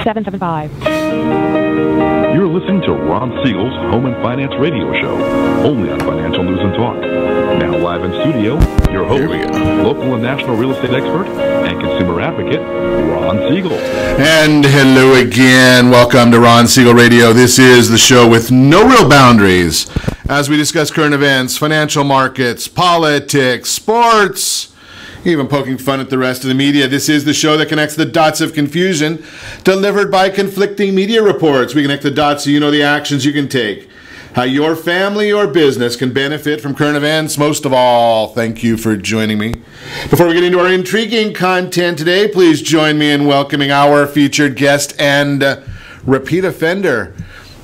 775. You're listening to Ron Siegel's Home and Finance Radio Show, only on Financial News and Talk. Now live in studio, your host, local and national real estate expert and consumer advocate, Ron Siegel. And hello again. Welcome to Ron Siegel Radio. This is the show with no real boundaries as we discuss current events, financial markets, politics, sports, even poking fun at the rest of the media. This is the show that connects the dots of confusion delivered by conflicting media reports. We connect the dots so you know the actions you can take, how your family or business can benefit from current events. Most of all, thank you for joining me. Before we get into our intriguing content today, please join me in welcoming our featured guest and repeat offender.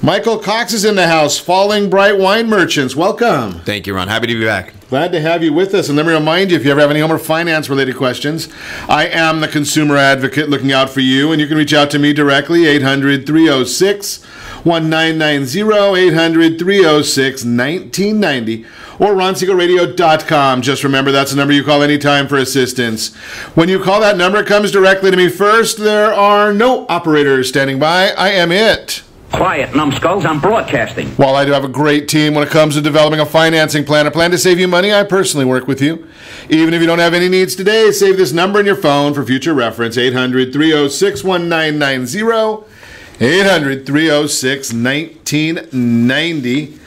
Michael Cox is in the house, Falling Bright Wine Merchants. Welcome. Thank you, Ron. Happy to be back. Glad to have you with us. And let me remind you, if you ever have any home or finance related questions, I am the consumer advocate looking out for you. And you can reach out to me directly, 800-306-1990, 800-306-1990, or RonSiegelRadio.com. Just remember, that's the number you call anytime for assistance. When you call that number, it comes directly to me first. There are no operators standing by. I am it. Quiet, numbskulls, I'm broadcasting. While I do have a great team when it comes to developing a financing plan, a plan to save you money, I personally work with you. Even if you don't have any needs today, save this number in your phone for future reference, 800-306-1990, 800-306-1990.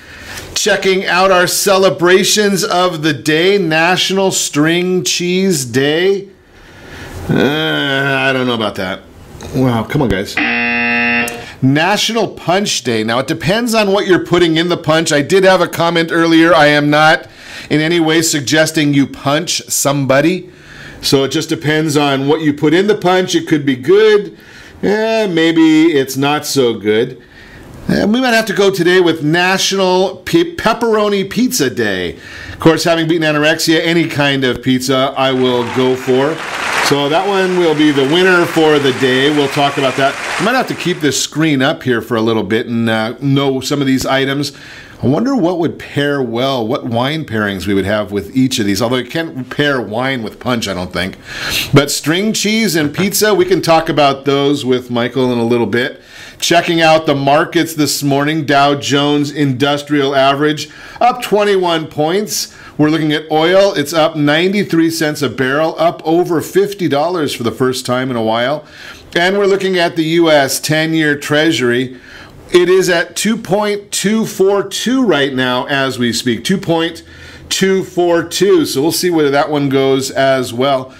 Checking out our celebrations of the day, National String Cheese Day. I don't know about that. Wow, come on, guys. National Punch Day. Now, it depends on what you're putting in the punch. I did have a comment earlier. I am not in any way suggesting you punch somebody. So it just depends on what you put in the punch. It could be good. Maybe it's not so good. We might have to go today with National Pepperoni Pizza Day. Of course, having beaten anorexia, any kind of pizza I will go for. So that one will be the winner for the day. We'll talk about that. I might have to keep this screen up here for a little bit and know some of these items. I wonder what would pair well, what wine pairings we would have with each of these. Although you can't pair wine with punch, I don't think. But string cheese and pizza, we can talk about those with Michael in a little bit. Checking out the markets this morning, Dow Jones Industrial Average up 21 points. We're looking at oil. It's up 93 cents a barrel, up over $50 for the first time in a while. And we're looking at the U.S. 10-year Treasury. It is at 2.242 right now as we speak, 2.242. So we'll see where that one goes as well.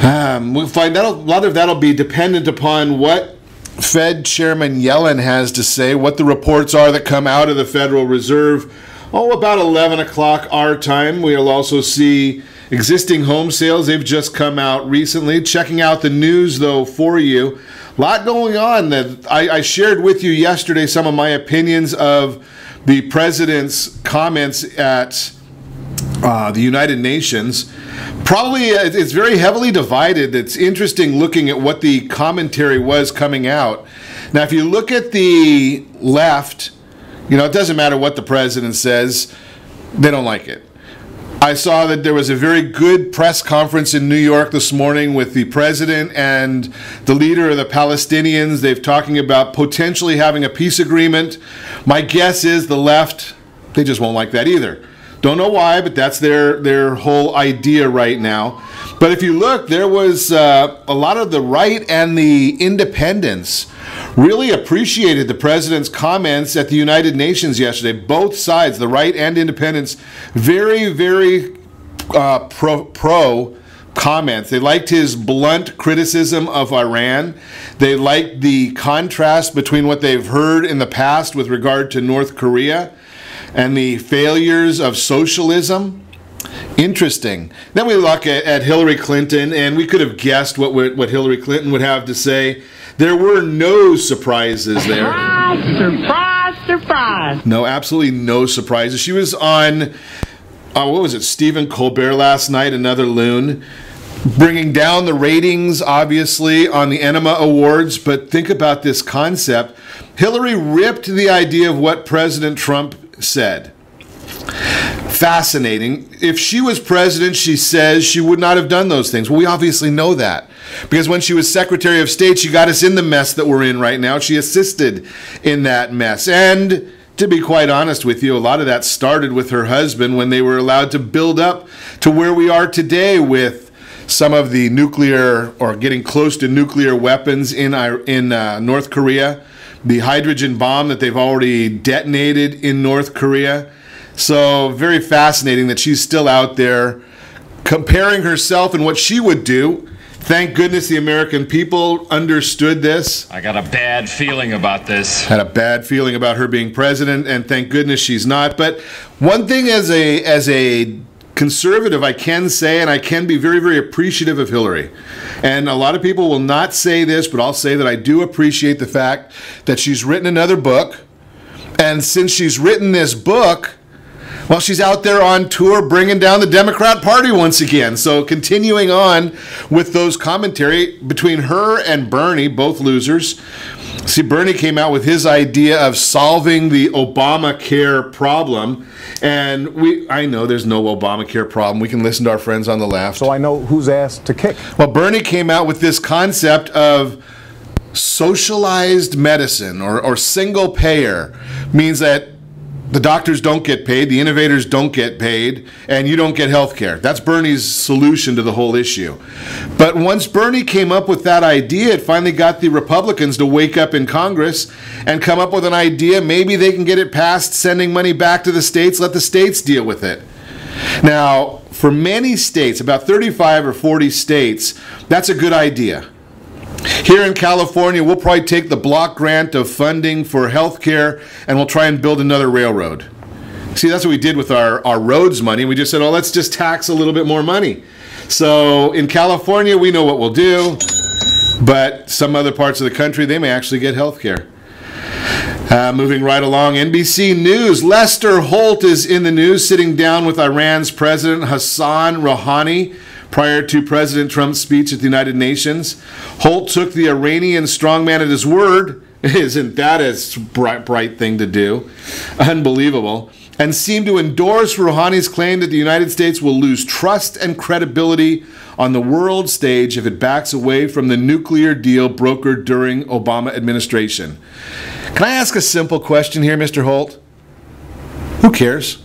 We'll find out a lot of that will be dependent upon what Fed Chairman Yellen has to say, what the reports are that come out of the Federal Reserve. About 11 o'clock our time. We'll also see existing home sales. They've just come out recently. Checking out the news, though, for you. A lot going on. That I shared with you yesterday some of my opinions of the president's comments at the United Nations. Probably it's very heavily divided. It's interesting looking at what the commentary was coming out. Now, if you look at the left, it doesn't matter what the president says, they don't like it. I saw that there was a very good press conference in New York this morning with the president and the leader of the Palestinians. They're talking about potentially having a peace agreement. My guess is the left, they just won't like that either. Don't know why, but that's their whole idea right now. But if you look, there was a lot of the right and the independents really appreciated the president's comments at the United Nations yesterday. Both sides, the right and independents, very, very pro comments. They liked his blunt criticism of Iran. They liked the contrast between what they've heard in the past with regard to North Korea and the failures of socialism. Interesting. Then we look at Hillary Clinton, and we could have guessed what Hillary Clinton would have to say. There were no surprises there. Surprise, surprise. No, absolutely no surprises. She was on, Stephen Colbert last night, another loon, bringing down the ratings, obviously, on the Enema Awards. But think about this concept. Hillary ripped the idea of what President Trump said. fascinating. If she was president, she says she would not have done those things. Well, we obviously know that because when she was Secretary of State, she got us in the mess that we're in right now. She assisted in that mess. And to be quite honest with you, a lot of that started with her husband when they were allowed to build up to where we are today with some of the nuclear or getting close to nuclear weapons in North Korea, the hydrogen bomb that they've already detonated in North Korea. So very fascinating that she's still out there comparing herself and what she would do. Thank goodness the American people understood this. I got a bad feeling about this. Had a bad feeling about her being president, and thank goodness she's not. But one thing as a conservative, I can say, and I can be very, very appreciative of Hillary. And a lot of people will not say this, but I'll say that I do appreciate the fact that she's written another book. And since she's written this book, well, she's out there on tour bringing down the Democrat Party once again. So continuing on with those commentary between her and Bernie, both losers. See, Bernie came out with his idea of solving the Obamacare problem. And I know there's no Obamacare problem. We can listen to our friends on the left. So I know whose ass to kick. Well, Bernie came out with this concept of socialized medicine or single payer. Means that the doctors don't get paid, the innovators don't get paid, and you don't get health care. That's Bernie's solution to the whole issue. But once Bernie came up with that idea, it finally got the Republicans to wake up in Congress and come up with an idea. Maybe they can get it passed, sending money back to the states, let the states deal with it. Now, for many states, about 35 or 40 states, that's a good idea. Here in California, we'll probably take the block grant of funding for health care and we'll try and build another railroad. See, that's what we did with our roads money. We just said, oh, let's just tax a little bit more money. So in California, we know what we'll do, but some other parts of the country, they may actually get health care. Moving right along, NBC News. Lester Holt is in the news, sitting down with Iran's President Hassan Rouhani prior to President Trump's speech at the United Nations. Holt took the Iranian strongman at his word. Isn't that a bright thing to do? Unbelievable. And seemed to endorse Rouhani's claim that the United States will lose trust and credibility on the world stage if it backs away from the nuclear deal brokered during Obama administration. Can I ask a simple question here, Mr. Holt? Who cares?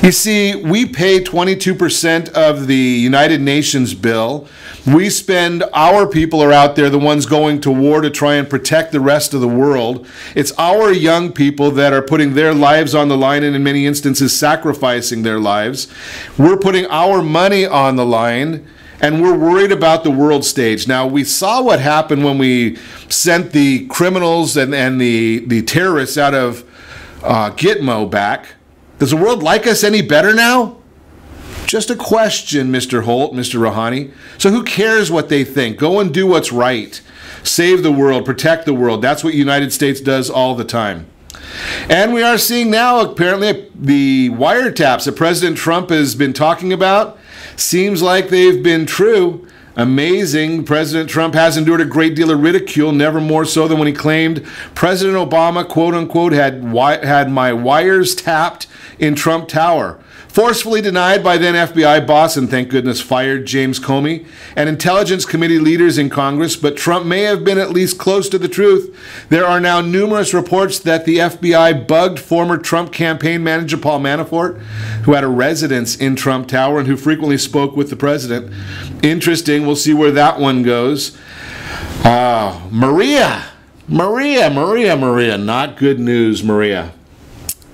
You see, we pay 22% of the United Nations bill. We spend, our people are out there, the ones going to war to try and protect the rest of the world. It's our young people that are putting their lives on the line and in many instances sacrificing their lives. We're putting our money on the line and we're worried about the world stage. Now, we saw what happened when we sent the criminals and the terrorists out of Gitmo back. Does the world like us any better now? Just a question, Mr. Holt, Mr. Rouhani. So who cares what they think? Go and do what's right. Save the world, protect the world. That's what the United States does all the time. And we are seeing now, apparently, the wiretaps that President Trump has been talking about. Seems like they've been true. Amazing. President Trump has endured a great deal of ridicule, never more so than when he claimed President Obama, quote unquote, had my wires tapped in Trump Tower. Forcefully denied by then FBI boss, and thank goodness fired, James Comey, and Intelligence Committee leaders in Congress, but Trump may have been at least close to the truth. There are now numerous reports that the FBI bugged former Trump campaign manager Paul Manafort, who had a residence in Trump Tower and who frequently spoke with the president. Interesting. We'll see where that one goes. Maria. Not good news, Maria.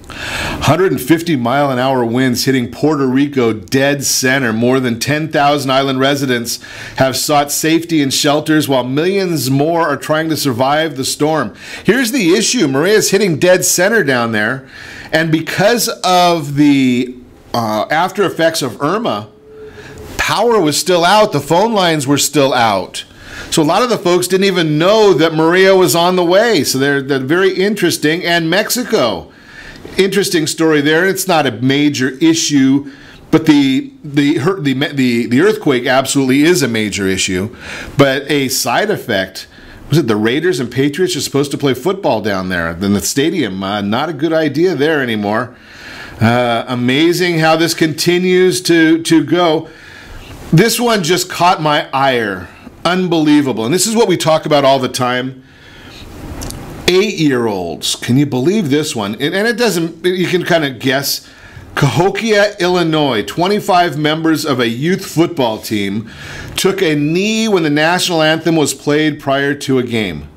150-mile-an-hour winds hitting Puerto Rico dead center. More than 10,000 island residents have sought safety in shelters while millions more are trying to survive the storm. Here's the issue. Maria's hitting dead center down there. And because of the after effects of Irma, power was still out. The phone lines were still out. So a lot of the folks didn't even know that Maria was on the way. So they're very interesting. And Mexico. Interesting story there. It's not a major issue, but the earthquake absolutely is a major issue. But a side effect, was it the Raiders and Patriots are supposed to play football down there in the stadium? Not a good idea there anymore. Amazing how this continues to go. This one just caught my ire. Unbelievable. And this is what we talk about all the time. 8-year-olds. Can you believe this one? And it doesn't, you can kind of guess. Cahokia, Illinois, 25 members of a youth football team took a knee when the national anthem was played prior to a game.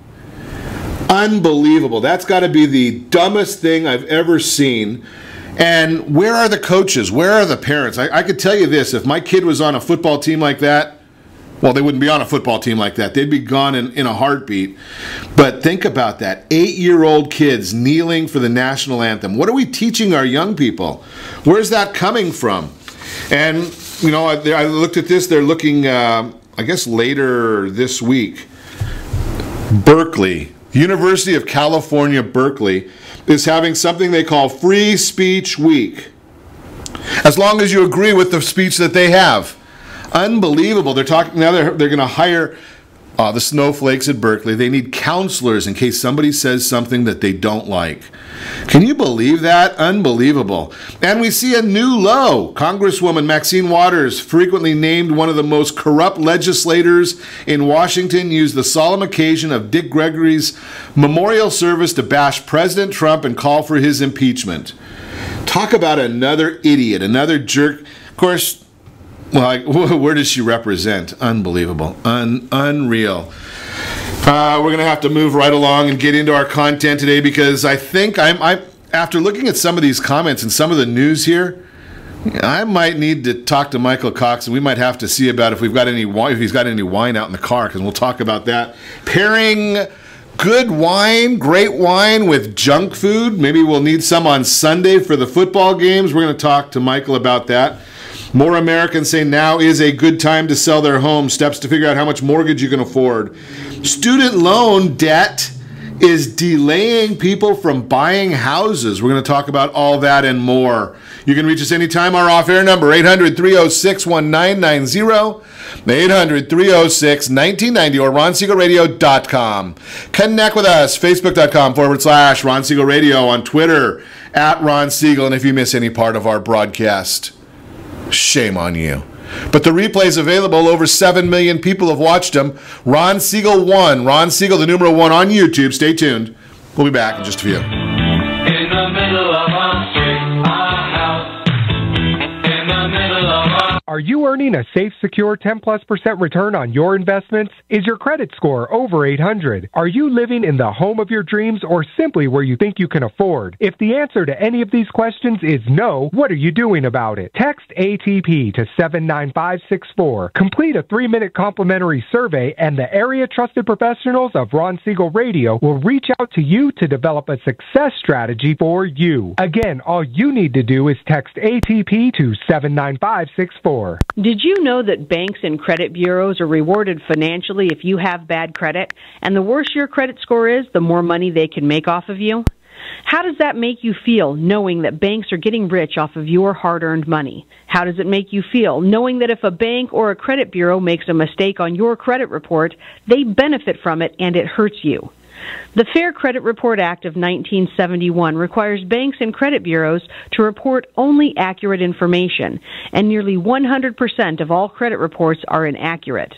Unbelievable. That's got to be the dumbest thing I've ever seen. And where are the coaches? Where are the parents? I could tell you this, if my kid was on a football team like that, well, they wouldn't be on a football team like that. They'd be gone in a heartbeat. But think about that. 8-year-old kids kneeling for the national anthem. What are we teaching our young people? Where's that coming from? And, you know, I looked at this. They're looking, I guess, later this week. Berkeley, University of California, Berkeley, is having something they call Free Speech Week. As long as you agree with the speech that they have. Unbelievable. They're talking now. They're going to hire the snowflakes at Berkeley. They need counselors in case somebody says something that they don't like. Can you believe that? Unbelievable. And we see a new low. Congresswoman Maxine Waters, frequently named one of the most corrupt legislators in Washington, used the solemn occasion of Dick Gregory's memorial service to bash President Trump and call for his impeachment. Talk about another idiot, another jerk. Of course, well, where does she represent? Unbelievable. Unreal. We're going to have to move right along and get into our content today because I think after looking at some of these comments and some of the news here, I might need to talk to Michael Cox, and we might have to see about if he's got any wine out in the car, because we'll talk about that. Pairing good wine, great wine with junk food. Maybe we'll need some on Sunday for the football games. We're going to talk to Michael about that. More Americans say now is a good time to sell their home. Steps to figure out how much mortgage you can afford. Student loan debt is delaying people from buying houses. We're going to talk about all that and more. You can reach us anytime. Our off-air number, 800-306-1990, 800-306-1990, or RonSiegelRadio.com. Connect with us, Facebook.com/Ron Siegel Radio, on Twitter, @Ron Siegel. And if you miss any part of our broadcast, shame on you. But the replay is available. Over 7 million people have watched them. Ron Siegel 1. Ron Siegel, the numeral 1 on YouTube. Stay tuned. We'll be back in just a few. In the middle of a street, a house. In the middle of a... Are you earning a safe, secure 10+% return on your investments? Is your credit score over 800? Are you living in the home of your dreams or simply where you think you can afford? If the answer to any of these questions is no, what are you doing about it? Text ATP to 79564. Complete a 3-minute complimentary survey, and the area trusted professionals of Ron Siegel Radio will reach out to you to develop a success strategy for you. Again, all you need to do is text ATP to 79564. Did you know that banks and credit bureaus are rewarded financially if you have bad credit? And the worse your credit score is, the more money they can make off of you? How does that make you feel, knowing that banks are getting rich off of your hard-earned money? How does it make you feel, knowing that if a bank or a credit bureau makes a mistake on your credit report, they benefit from it and it hurts you? The Fair Credit Report Act of 1971 requires banks and credit bureaus to report only accurate information, and nearly 100% of all credit reports are inaccurate.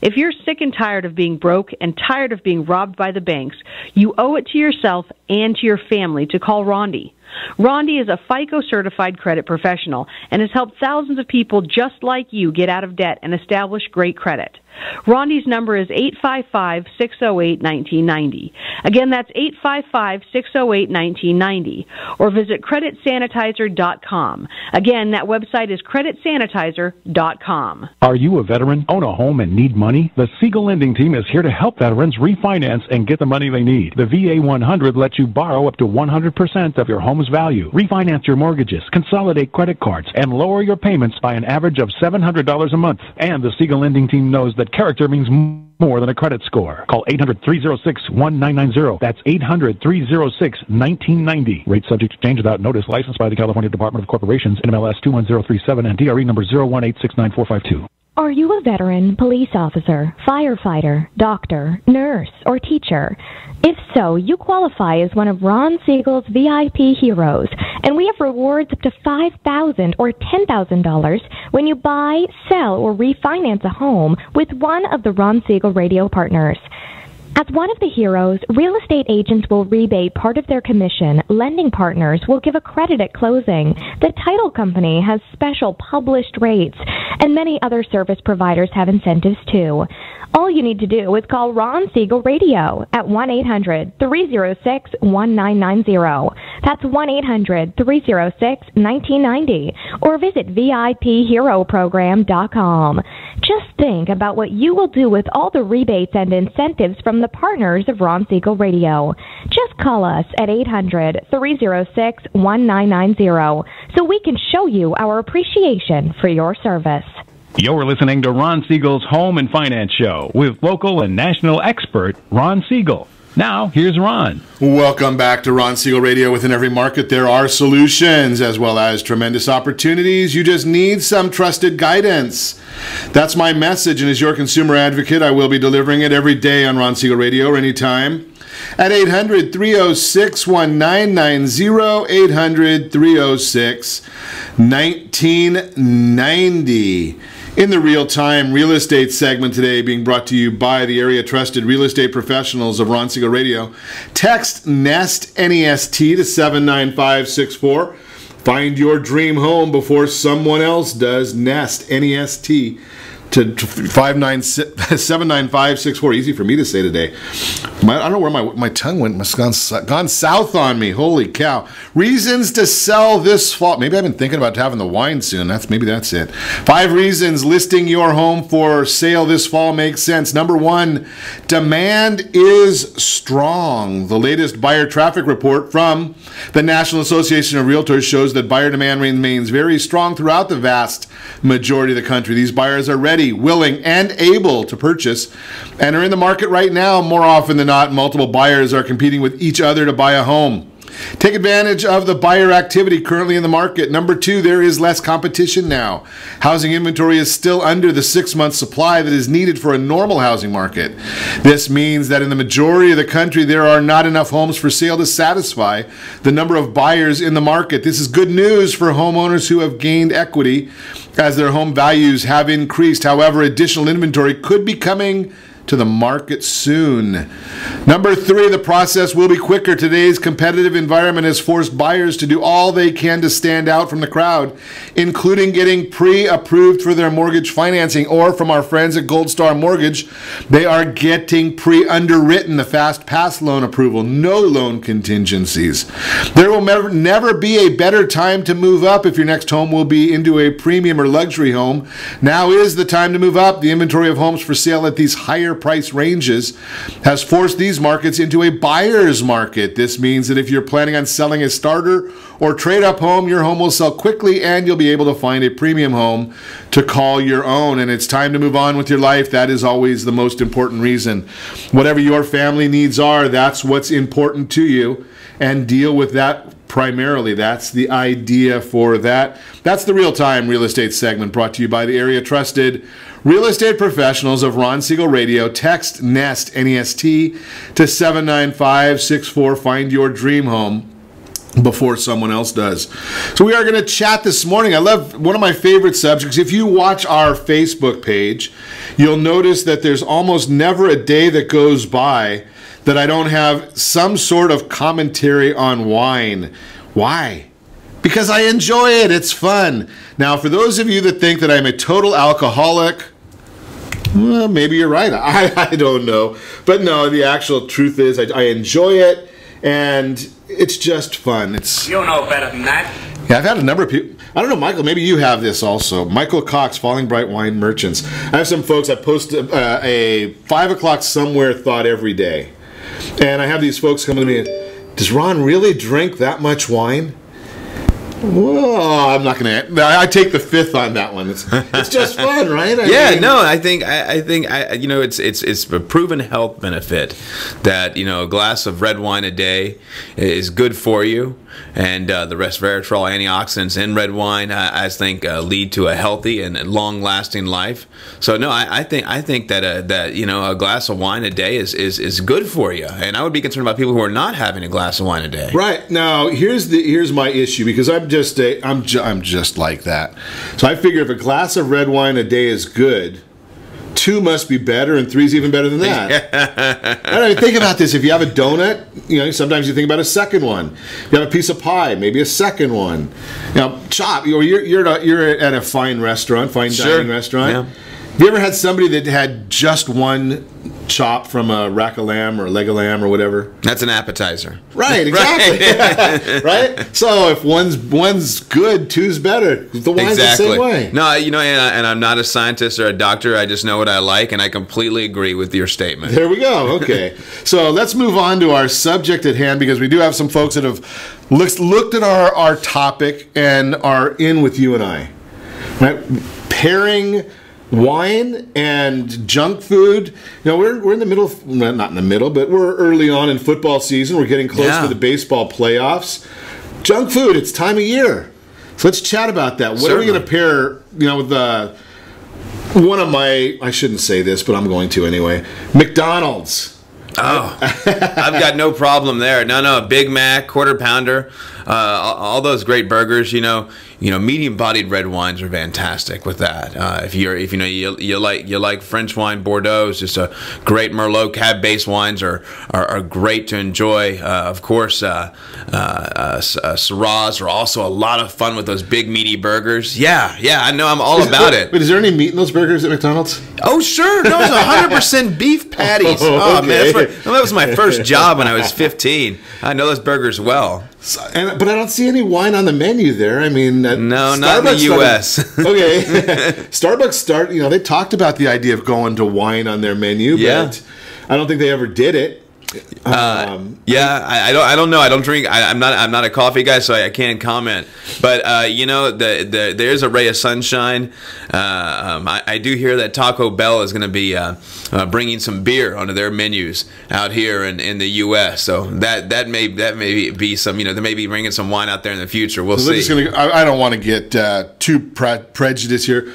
If you're sick and tired of being broke and tired of being robbed by the banks, you owe it to yourself and to your family to call Rondi. Rondi is a FICO-certified credit professional and has helped thousands of people just like you get out of debt and establish great credit. Rondi's number is 855-608-1990. Again, that's 855-608-1990. Or visit creditsanitizer.com. Again, that website is creditsanitizer.com. Are you a veteran, own a home, and need money? The Siegel Lending Team is here to help veterans refinance and get the money they need. The VA 100 lets you borrow up to 100% of your home's value, refinance your mortgages, consolidate credit cards, and lower your payments by an average of $700 a month. And the Siegel Lending Team knows that character means more than a credit score. Call 800-306-1990. That's 800-306-1990. Rate subject to change without notice. Licensed by the California Department of Corporations, NMLS 21037, and DRE number 018694452. Are you a veteran, police officer, firefighter, doctor, nurse, or teacher? If so, you qualify as one of Ron Siegel's VIP heroes, and we have rewards up to $5,000 or $10,000 when you buy, sell, or refinance a home with one of the Ron Siegel radio partners. As one of the heroes, real estate agents will rebate part of their commission. Lending partners will give a credit at closing. The title company has special published rates, and many other service providers have incentives too. All you need to do is call Ron Siegel Radio at 1-800-306-1990. That's 1-800-306-1990. Or visit VIPHeroProgram.com. Just think about what you will do with all the rebates and incentives from the partners of Ron Siegel Radio. Just call us at 800-306-1990 so we can show you our appreciation for your service. You're listening to Ron Siegel's Home and Finance Show with local and national expert Ron Siegel. Now, here's Ron. Welcome back to Ron Siegel Radio. Within every market, there are solutions as well as tremendous opportunities. You just need some trusted guidance. That's my message, and as your consumer advocate, I will be delivering it every day on Ron Siegel Radio or anytime at 800-306-1990, 800-306-1990. In the real-time real estate segment today, being brought to you by the area-trusted real estate professionals of Ron Siegel Radio. Text NEST, N-E-S-T, to 79564. Find your dream home before someone else does. NEST, N-E-S-T, to 79564. Easy for me to say today. I don't know where my tongue went. It's gone south on me. Holy cow. Reasons to sell this fall. Maybe I've been thinking about having the wine soon. Maybe that's it. 5 reasons listing your home for sale this fall makes sense. Number 1, demand is strong. The latest buyer traffic report from the National Association of Realtors shows that buyer demand remains very strong throughout the vast majority of the country. These buyers are ready, willing, and able to purchase and are in the market right now. More often than not, multiple buyers are competing with each other to buy a home. Take advantage of the buyer activity currently in the market. Number 2, there is less competition now. Housing inventory is still under the 6-month supply that is needed for a normal housing market. This means that in the majority of the country, there are not enough homes for sale to satisfy the number of buyers in the market. This is good news for homeowners who have gained equity as their home values have increased. However, additional inventory could be coming to the market soon. Number 3, the process will be quicker. Today's competitive environment has forced buyers to do all they can to stand out from the crowd, including getting pre-approved for their mortgage financing, or from our friends at Gold Star Mortgage, they are getting pre-underwritten, the fast pass loan approval, no loan contingencies. There will never be a better time to move up if your next home will be into a premium or luxury home. Now is the time to move up. The inventory of homes for sale at these higher price ranges has forced these markets into a buyer's market. This means that if you're planning on selling a starter or trade-up home, your home will sell quickly and you'll be able to find a premium home to call your own. And it's time to move on with your life. That is always the most important reason. Whatever your family needs are, that's what's important to you, and deal with that primarily. That's the idea for that. That's the real-time real estate segment brought to you by the area-trusted real estate professionals of Ron Siegel Radio. Text NEST, N-E-S-T, to 79564. Find your dream home before someone else does. So we are going to chat this morning. I love one of my favorite subjects. If you watch our Facebook page, you'll notice that there's almost never a day that goes by that I don't have some sort of commentary on wine. Why? Because I enjoy it. It's fun. Now, for those of you that think that I'm a total alcoholic, well, maybe you're right. I don't know. But no, the actual truth is I enjoy it, and it's just fun. You know better than that. Yeah, I've had a number of people. I don't know, Michael, maybe you have this also. Michael Cox, Falling Bright Wine Merchants. I have some folks, I post a 5 o'clock somewhere thought every day. And I have these folks come to me, does Ron really drink that much wine? Whoa, I'm not going to. I take the fifth on that one. It's just fun, right? I think it's a proven health benefit that a glass of red wine a day is good for you, and the resveratrol antioxidants in red wine I think lead to a healthy and long-lasting life. So no, I think that a glass of wine a day is good for you, and I would be concerned about people who are not having a glass of wine a day. Right. Now here's my issue, because I'm just like that. So I figure if a glass of red wine a day is good, 2 must be better, and 3 is even better than that. I mean, think about this. If you have a donut, sometimes you think about a second one. If you have a piece of pie, maybe a second one. Chop. You're at a fine restaurant, dining restaurant. Yeah. Have you ever had somebody that had just one chop from a rack of lamb or a leg of lamb or whatever? That's an appetizer. Right, exactly. Right? So if one's good, 2's better. The wine's the same way. No, and I'm not a scientist or a doctor. I just know what I like, and I completely agree with your statement. There we go. Okay. So let's move on to our subject at hand, because we do have some folks that have looked at our topic and are in with you and I. Right? Pairing wine and junk food. We're in the middle, not in the middle, but we're early on in football season. We're getting close to the baseball playoffs. Junk food, it's time of year. So let's chat about that. What are we going to pair, with one of my, I shouldn't say this, but I'm going to anyway, McDonald's. Oh, I've got no problem there. No, Big Mac, quarter pounder, all those great burgers. Medium-bodied red wines are fantastic with that. If you like French wine, Bordeaux is just a great Merlot. Cab-based wines are great to enjoy. Of course, Syrahs are also a lot of fun with those big meaty burgers. Yeah, I know, I'm all about it. But is there any meat in those burgers at McDonald's? Oh, sure. No, it's 100% beef patties. Oh, okay. Man, that was my first job when I was 15. I know those burgers well. But I don't see any wine on the menu there. I mean, no, not in the U.S. Okay, Starbucks they talked about the idea of going to wine on their menu, but I don't think they ever did it. I don't know. I don't drink. I'm not a coffee guy, so I can't comment. But there's a ray of sunshine. I do hear that Taco Bell is going to be bringing some beer onto their menus out here in the U.S. So that may be some. They may be bringing some wine out there in the future. We'll see. I don't want to get too prejudiced here.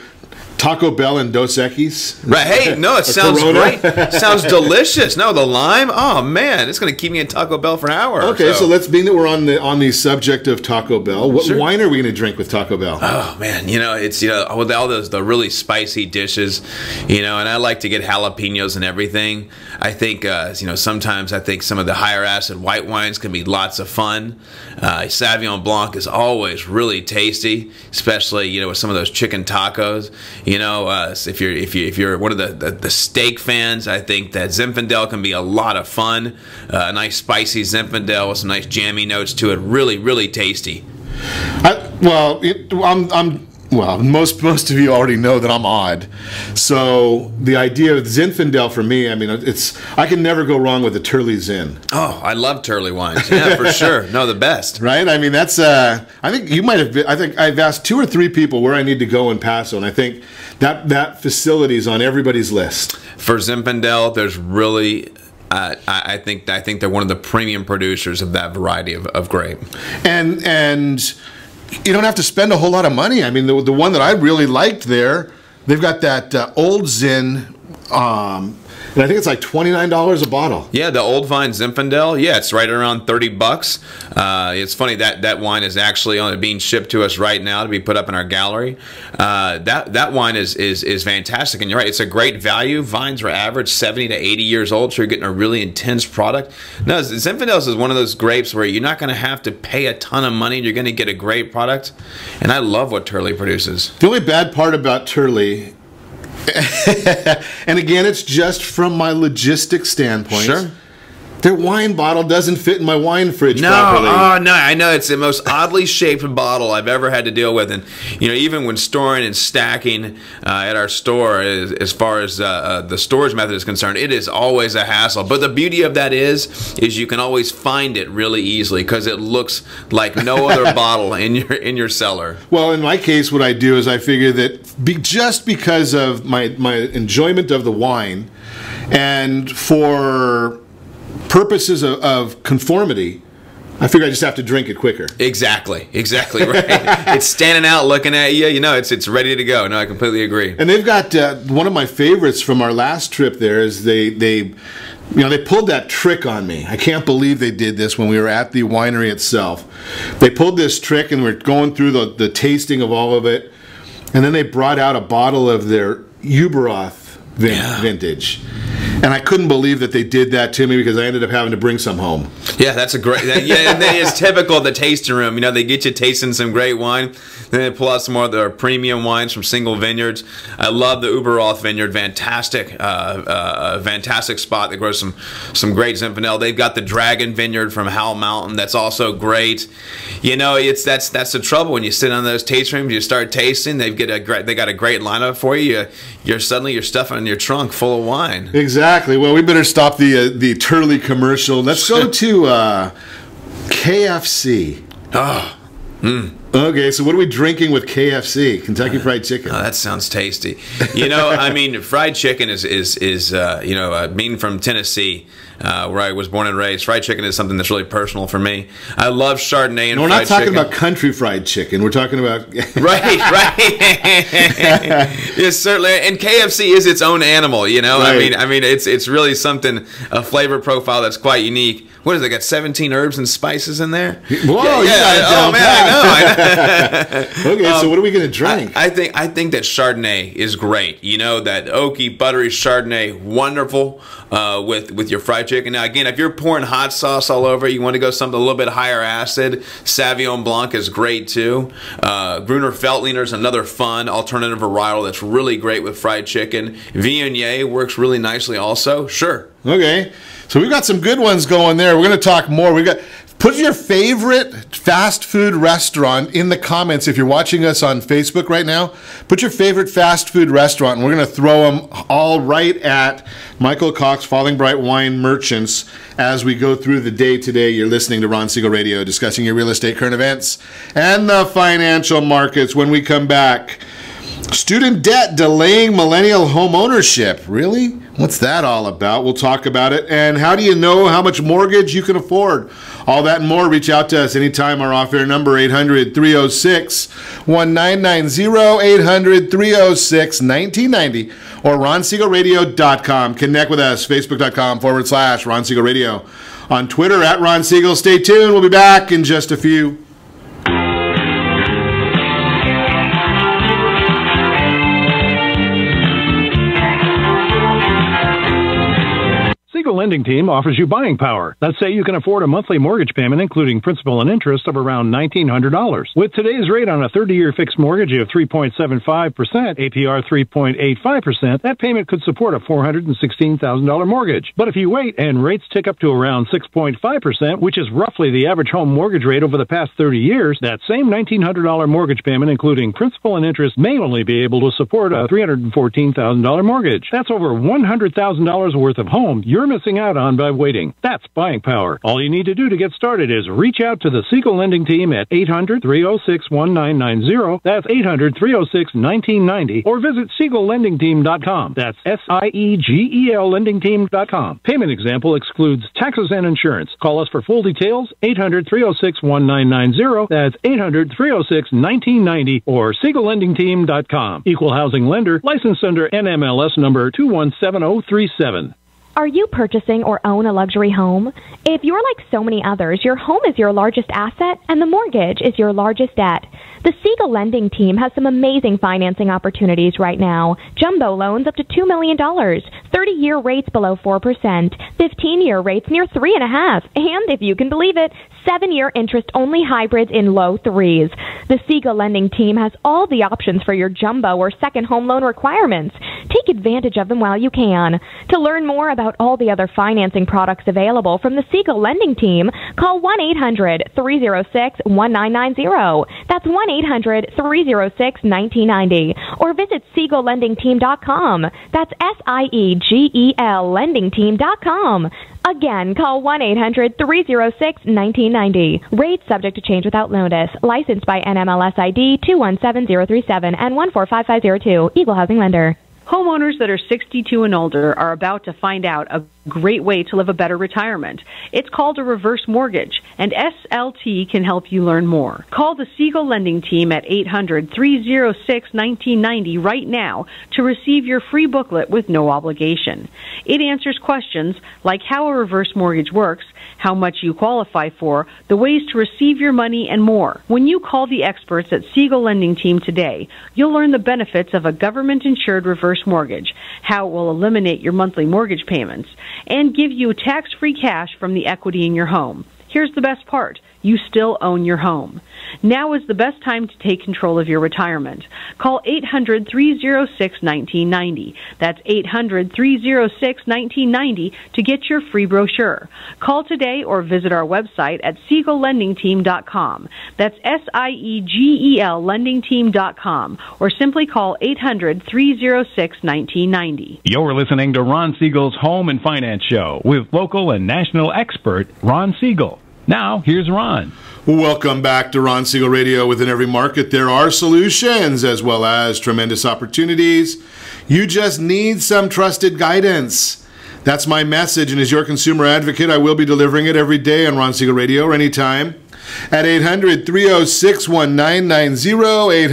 Taco Bell and Dos Equis. Right. Hey, no, it sounds great. Sounds delicious. No, the lime. Oh man, it's going to keep me in Taco Bell for an hour. Okay, so let's being that we're on the subject of Taco Bell. What wine are we going to drink with Taco Bell? Oh man, it's with all the really spicy dishes, and I like to get jalapenos and everything. I think sometimes I think some of the higher acid white wines can be lots of fun. Sauvignon Blanc is always really tasty, especially with some of those chicken tacos. If you're one of the steak fans, I think that Zinfandel can be a lot of fun. A nice spicy Zinfandel with some nice jammy notes to it. Really, really tasty. Most of you already know that I'm odd. So the idea of Zinfandel for me, I can never go wrong with a Turley Zin. Oh, I love Turley wines. Yeah, for sure. No, the best. Right? That's. I think you might have. I think I've asked 2 or 3 people where I need to go in Paso, and I think that facility is on everybody's list. For Zinfandel, there's really. I think they're one of the premium producers of that variety of grape. And you don't have to spend a whole lot of money. The one that I really liked there, they've got that Old Zin, and I think it's like $29 a bottle. Yeah, the Old Vine Zinfandel. Yeah, it's right around $30. It's funny that wine is actually only being shipped to us right now to be put up in our gallery. That wine is fantastic, and you're right. It's a great value. Vines are average 70 to 80 years old, so you're getting a really intense product. No, Zinfandel is one of those grapes where you're not going to have to pay a ton of money. You're going to get a great product, and I love what Turley produces. The only bad part about Turley. And again, it's just from my logistics standpoint. Sure. Their wine bottle doesn't fit in my wine fridge No, properly. oh no, I know it's the most oddly shaped bottle I've ever had to deal with, and even when storing and stacking at our store, as far as the storage method is concerned, it is always a hassle. But the beauty of that is you can always find it really easily because it looks like no other bottle in your cellar. Well, in my case, what I do is I figure that just because of my enjoyment of the wine, and for purposes of conformity, I figure I just have to drink it quicker. Exactly right. It's standing out, looking at you. It's ready to go. No, I completely agree. And they've got one of my favorites from our last trip. There is they pulled that trick on me. I can't believe they did this when we were at the winery itself. They pulled this trick, and we're going through the tasting of all of it, and then they brought out a bottle of their Uberoth vintage. And I couldn't believe that they did that to me because I ended up having to bring some home. Yeah, that's a great. And it's typical of the tasting room. They get you tasting some great wine, then they pull out some more of their premium wines from single vineyards. I love the Uberoth vineyard. Fantastic spot. They grow some great Zinfandel. They've got the Dragon Vineyard from Howell Mountain. That's also great. That's the trouble when you sit on those taste rooms. You start tasting. They got a great lineup for you. You're stuffing in your trunk full of wine. Exactly. Well, we better stop the Turley commercial. Let's go to KFC. Oh. Okay, so what are we drinking with KFC? Kentucky Fried Chicken. Oh, that sounds tasty. Fried chicken is being from Tennessee, where I was born and raised. Fried chicken is something that's really personal for me. I love Chardonnay and fried chicken. We're not talking about country fried chicken. We're talking about right. Yes, certainly. And KFC is its own animal. Right. I mean, it's really something, a flavor profile that's quite unique. What is it? Got 17 herbs and spices in there? Whoa! I know. Okay, so what are we going to drink? I think that Chardonnay is great. That oaky, buttery Chardonnay, wonderful with your fried chicken. Now, again, if you're pouring hot sauce all over, you want to go something a little bit higher acid. Sauvignon Blanc is great too. Gruner Veltliner is another fun alternative varietal that's really great with fried chicken. Viognier works really nicely also. Sure. Okay. So we've got some good ones going there. We're going to talk more. Put your favorite fast food restaurant in the comments if you're watching us on Facebook right now. Put your favorite fast food restaurant, and we're going to throw them all right at Michael Cox, Falling Bright Wine Merchants, as we go through the day today. You're listening to Ron Siegel Radio, discussing your real estate current events and the financial markets. When we come back, student debt delaying millennial home ownership. Really? What's that all about? We'll talk about it. And how do you know how much mortgage you can afford? All that and more. Reach out to us anytime. Our off-air number, 800-306-1990, 800-306-1990, or RonSiegelRadio.com. Connect with us, Facebook.com/Ron Siegel Radio. On Twitter, @Ron Siegel. Stay tuned. We'll be back in just a few. Siegel Lending Team offers you buying power. Let's say you can afford a monthly mortgage payment, including principal and interest, of around $1,900. With today's rate on a 30-year fixed mortgage of 3.75%, APR 3.85%, that payment could support a $416,000 mortgage. But if you wait and rates tick up to around 6.5%, which is roughly the average home mortgage rate over the past 30 years, that same $1,900 mortgage payment, including principal and interest, may only be able to support a $314,000 mortgage. That's over $100,000 worth of home you're missing out on by waiting. That's buying power. All you need to do to get started is reach out to the Siegel Lending Team at 800-306-1990. That's 800-306-1990. Or visit SiegelLendingTeam.com. That's SIEGEL LendingTeam.com. Payment example excludes taxes and insurance. Call us for full details. 800-306-1990. That's 800-306-1990 or SiegelLendingTeam.com. Equal housing lender. Licensed under NMLS number 217037. Are you purchasing or own a luxury home? If you're like so many others, your home is your largest asset and the mortgage is your largest debt. The Siegel Lending Team has some amazing financing opportunities right now. Jumbo loans up to $2 million, 30-year rates below 4%, 15-year rates near 3.5%, and if you can believe it, 7-year interest-only hybrids in low 3s. The Siegel Lending Team has all the options for your jumbo or second home loan requirements. Take advantage of them while you can. To learn more about out all the other financing products available from the Siegel lending team, call 1-800-306-1990. That's 1-800-306-1990. Or visit SiegelLendingTeam.com. That's SIEGEL LendingTeam.com. Again, call 1-800-306-1990. Rates subject to change without notice. Licensed by NMLS ID 217037 and 145502. Equal housing lender. Homeowners that are 62 and older are about to find out a great way to live a better retirement. It's called a reverse mortgage, and SLT can help you learn more. Call the Siegel Lending Team at 800-306-1990 right now to receive your free booklet with no obligation. It answers questions like how a reverse mortgage works, how much you qualify for, the ways to receive your money, and more. When you call the experts at Siegel Lending Team today, you'll learn the benefits of a government-insured reverse mortgage, how it will eliminate your monthly mortgage payments, and give you tax-free cash from the equity in your home. Here's the best part. You still own your home. Now is the best time to take control of your retirement. Call 800-306-1990. That's 800-306-1990 to get your free brochure. Call today or visit our website at SiegelLendingTeam.com. That's SIEGEL LendingTeam.com. Or simply call 800-306-1990. You're listening to Ron Siegel's Home and Finance Show with local and national expert Ron Siegel. Now, here's Ron. Welcome back to Ron Siegel Radio. Within every market, there are solutions as well as tremendous opportunities. You just need some trusted guidance. That's my message, and as your consumer advocate, I will be delivering it every day on Ron Siegel Radio or anytime at 800-306-1990,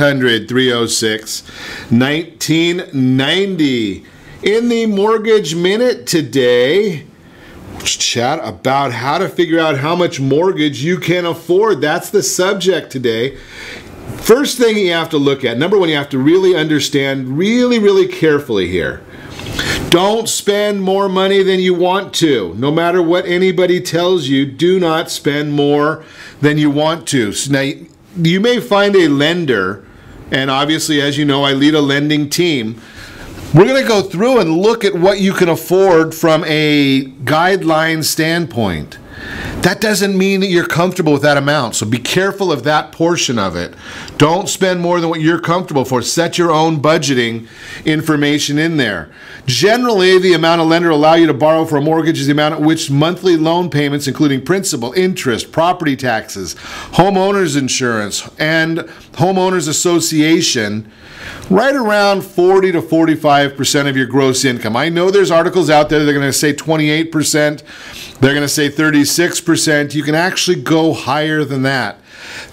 800-306-1990. In the Mortgage Minute today, chat about how to figure out how much mortgage you can afford. That's the subject today. First thing you have to look at, number one, you have to really understand really carefully here. Don't spend more money than you want to. No matter what anybody tells you, do not spend more than you want to. So now, you may find a lender, and obviously, as you know, I lead a lending team. We're going to go through and look at what you can afford from a guideline standpoint. That doesn't mean that you're comfortable with that amount, so be careful of that portion of it. Don't spend more than what you're comfortable for. Set your own budgeting information in there. Generally, the amount a lender will allow you to borrow for a mortgage is the amount at which monthly loan payments, including principal, interest, property taxes, homeowners insurance, and homeowners association, right around 40 to 45% of your gross income. I know there's articles out there that are going to say 28%. They're going to say 36%. You can actually go higher than that.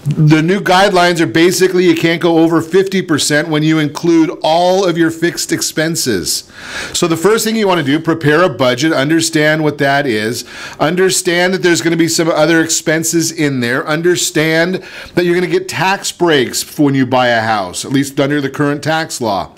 The new guidelines are basically you can't go over 50% when you include all of your fixed expenses. So the first thing you want to do, prepare a budget, understand what that is, understand that there's going to be some other expenses in there, understand that you're going to get tax breaks when you buy a house, at least under the current tax law.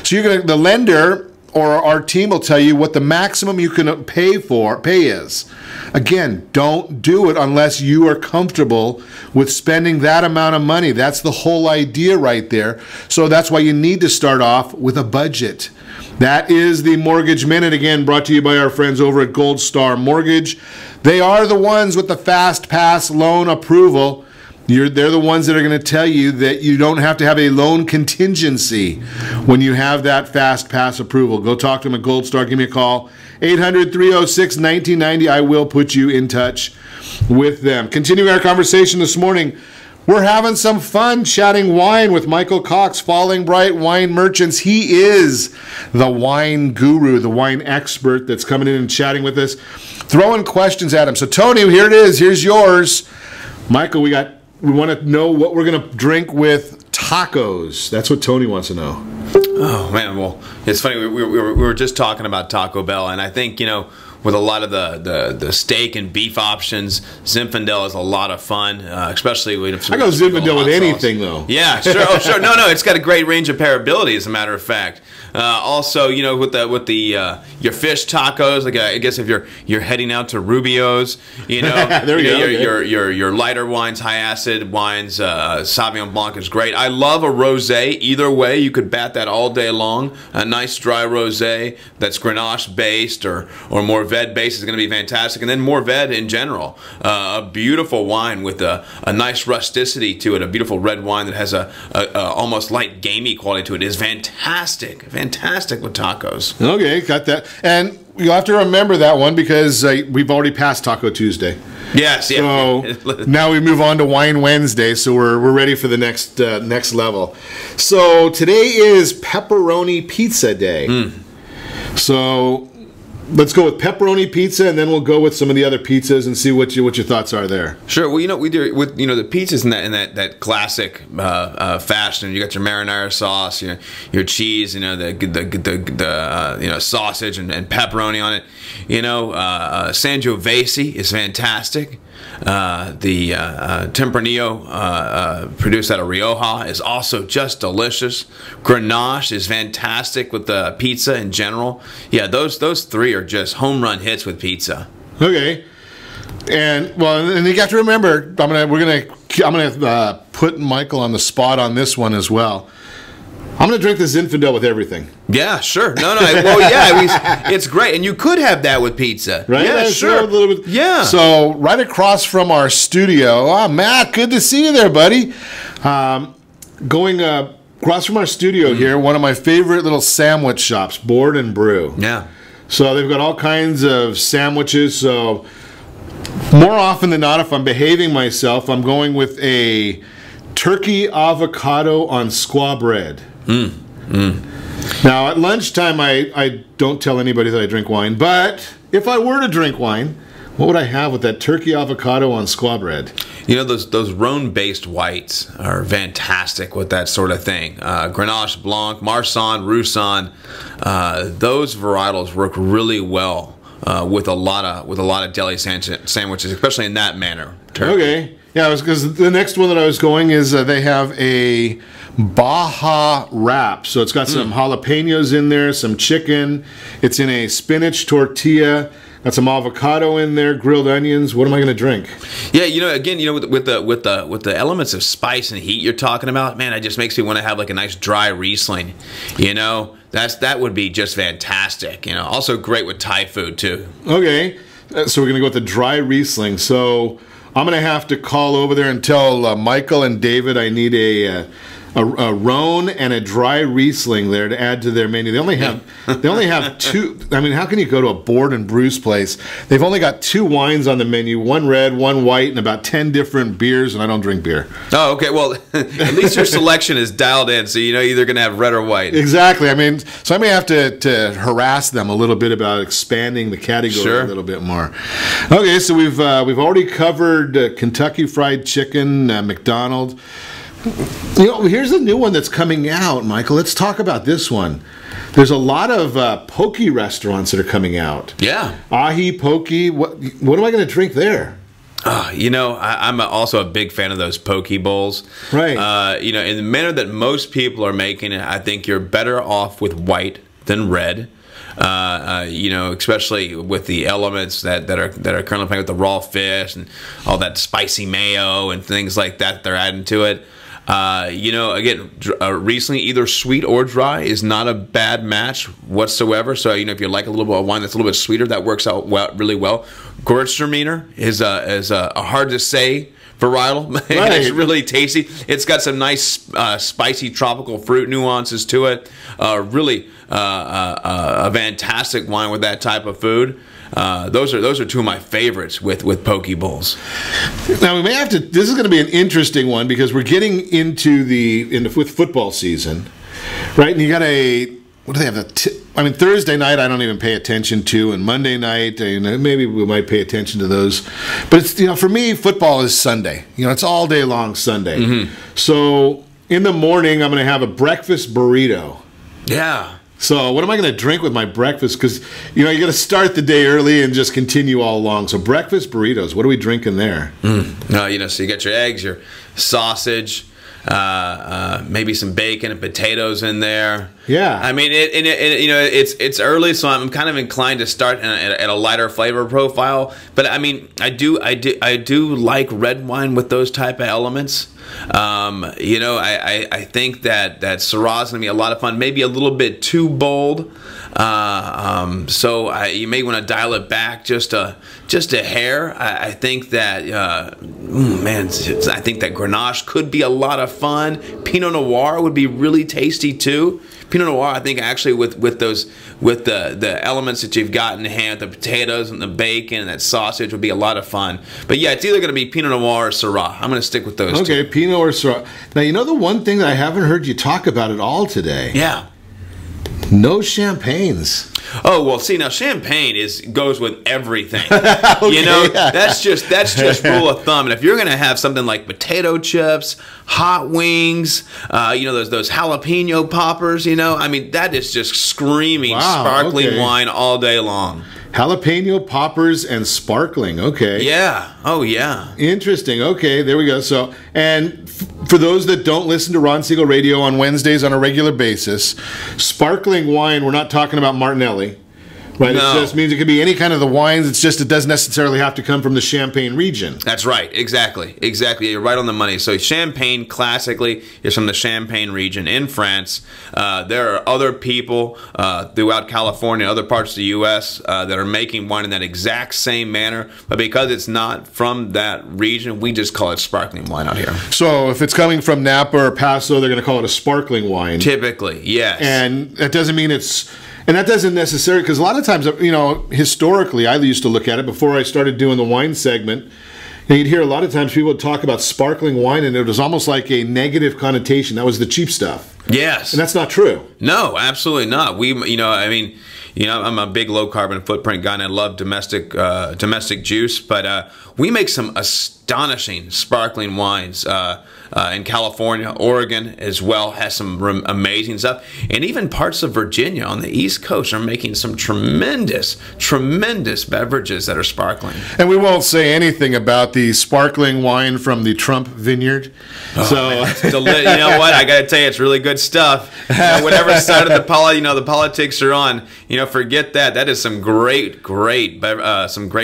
So the lender or our team will tell you what the maximum you can pay is. Again, don't do it unless you are comfortable with spending that amount of money. That's the whole idea right there. So that's why you need to start off with a budget. That is the Mortgage Minute, again, brought to you by our friends over at Gold Star Mortgage. They are the ones with the Fast Pass loan approval. They're the ones that are going to tell you that you don't have to have a loan contingency when you have that Fast Pass approval. Go talk to them at Gold Star. Give me a call. 800-306-1990. I will put you in touch with them. Continuing our conversation this morning, we're having some fun chatting wine with Michael Cox, Falling Bright Wine Merchants. He is the wine guru, the wine expert that's coming in and chatting with us, throwing questions at him. So, Tony, here it is. Here's yours. Michael, we want to know what we're going to drink with tacos. That's what Tony wants to know. Oh, man. Well, it's funny. We were just talking about Taco Bell, and I think, with a lot of the steak and beef options, Zinfandel is a lot of fun, especially when I go Zinfandel with anything, though. Yeah, sure. Oh, sure. No, it's got a great range of pairability, as a matter of fact. Also, you know, with the your fish tacos, like I guess if you're heading out to Rubio's, you know, There we go. your lighter wines, high acid wines, Sauvignon Blanc is great. I love a rosé. Either way, you could bat that all day long. A nice dry rosé that's Grenache based or Mourvedre based is going to be fantastic. And then Mourvedre in general, a beautiful wine with a nice rusticity to it, a beautiful red wine that has a almost light gamey quality to it is fantastic with tacos. Okay, got that. And you'll have to remember that one because we've already passed Taco Tuesday. Yes, yeah. So now we move on to Wine Wednesday, so we're ready for the next level. So today is Pepperoni Pizza Day. So let's go with pepperoni pizza, and then we'll go with some of the other pizzas and see what your thoughts are there. Sure. Well, you know, we do with the pizzas in that classic fashion. You got your marinara sauce, your cheese, the sausage and pepperoni on it. You know, Sangiovese is fantastic. The Tempranillo produced out of Rioja is also just delicious. Grenache is fantastic with the pizza in general. Yeah, those three are just home run hits with pizza. Okay, and you got to remember, I'm gonna put Michael on the spot on this one as well. I'm going to drink this Zinfandel with everything. Yeah, sure. No. Well, yeah, it's great. And you could have that with pizza. Right? Yeah, sure. A little bit. Yeah. So, right across from our studio, Matt, good to see you there, buddy. Going across from our studio here, one of my favorite little sandwich shops, Board and Brew. Yeah. So, they've got all kinds of sandwiches. So, more often than not, if I'm behaving myself, I'm going with a turkey avocado on squaw bread. Now, at lunchtime, I don't tell anybody that I drink wine, but if I were to drink wine, what would I have with that turkey avocado on squaw bread? You know, those Rhone-based whites are fantastic with that sort of thing. Grenache Blanc, Marsanne, Roussanne, those varietals work really well with a lot of deli sandwiches, especially in that manner. Turkey. Okay. Yeah, because the next one that I was going is they have a Baja wrap. So it's got some jalapenos in there, some chicken. It's in a spinach tortilla. Got some avocado in there, grilled onions. What am I going to drink? Yeah, again, with the elements of spice and heat you're talking about, man, it just makes me want to have like a nice dry Riesling. That would be just fantastic. Also great with Thai food too. Okay, so we're going to go with the dry Riesling. So I'm going to have to call over there and tell Michael and David I need a Rhone and a dry Riesling there to add to their menu. They only have two. I mean, how can you go to a Board and Brew's place? They've only got two wines on the menu, one red, one white, and about 10 different beers, and I don't drink beer. Oh, okay. Well, at least your selection is dialed in, so you're either going to have red or white. Exactly. I mean, so I may have to harass them a little bit about expanding the category a little bit more. Okay, so we've already covered Kentucky Fried Chicken, McDonald's. Here's a new one that's coming out, Michael. Let's talk about this one. There's a lot of poke restaurants that are coming out. Yeah. Ahi poke. What am I going to drink there? I'm also a big fan of those poke bowls. Right. In the manner that most people are making it, I think you're better off with white than red. Especially with the elements that are currently playing with the raw fish and all that spicy mayo and things like that they're adding to it. Riesling, either sweet or dry, is not a bad match whatsoever. So, if you like a little bit of wine that's a little bit sweeter, that works out really well. Gewürztraminer is a hard to say varietal. Right. It's really tasty. It's got some nice spicy tropical fruit nuances to it. Really a fantastic wine with that type of food. Those are two of my favorites with poke bowls. Now we may have to. This is going to be an interesting one because we're getting into with football season, right? And you got what do they have? Thursday night I don't even pay attention to, and Monday night maybe we might pay attention to those. But it's for me, football is Sunday. It's all day long Sunday. Mm-hmm. So in the morning I'm going to have a breakfast burrito. Yeah. So what am I going to drink with my breakfast? Because, you got to start the day early and just continue all along. So breakfast burritos, what are we drinking there? So you got your eggs, your sausage, maybe some bacon and potatoes in there. Yeah. I mean, it's early, so I'm kind of inclined to start at a lighter flavor profile. But I mean, I do like red wine with those type of elements. I think that Syrah is going to be a lot of fun. Maybe a little bit too bold. So you may want to dial it back just a hair. I think that I think that Grenache could be a lot of fun. Pinot Noir would be really tasty too. Pinot Noir, I think, actually with the elements that you've got in hand, the potatoes and the bacon and that sausage would be a lot of fun. But yeah, it's either going to be Pinot Noir or Syrah. I'm going to stick with those two. Okay, Pinot or Syrah. Now, you know the one thing that I haven't heard you talk about at all today? Yeah. No champagnes. Oh, well, see, now champagne goes with everything. Okay. That's just rule of thumb. And if you're going to have something like potato chips, hot wings, those jalapeno poppers, I mean, that is just screaming sparkling wine all day long. Jalapeno poppers and sparkling. Okay. Yeah. Oh, yeah. Interesting. Okay, there we go. So, and for those that don't listen to Ron Siegel Radio on Wednesdays on a regular basis, sparkling wine, we're not talking about Martinelli. Right, no. It just means it could be any kind of the wines. It's just it doesn't necessarily have to come from the Champagne region. That's right. Exactly. You're right on the money. So Champagne classically is from the Champagne region in France. There are other people throughout California, other parts of the U.S. That are making wine in that exact same manner. But because it's not from that region, we just call it sparkling wine out here. So if it's coming from Napa or Paso, they're going to call it a sparkling wine. Typically, yes. And that doesn't mean it's... And that doesn't necessarily, because a lot of times, historically, I used to look at it before I started doing the wine segment. And you'd hear a lot of times people would talk about sparkling wine, and it was almost like a negative connotation. That was the cheap stuff. Yes. And that's not true. No, absolutely not. I'm a big low carbon footprint guy, and I love domestic juice. But we make some astonishing sparkling wines in California. Oregon as well has some amazing stuff, and even parts of Virginia on the East Coast are making some tremendous beverages that are sparkling. And we won't say anything about the sparkling wine from the Trump vineyard. You know what? I got to tell you, it's really good stuff. Whatever side of the politics are on, forget that. That is some great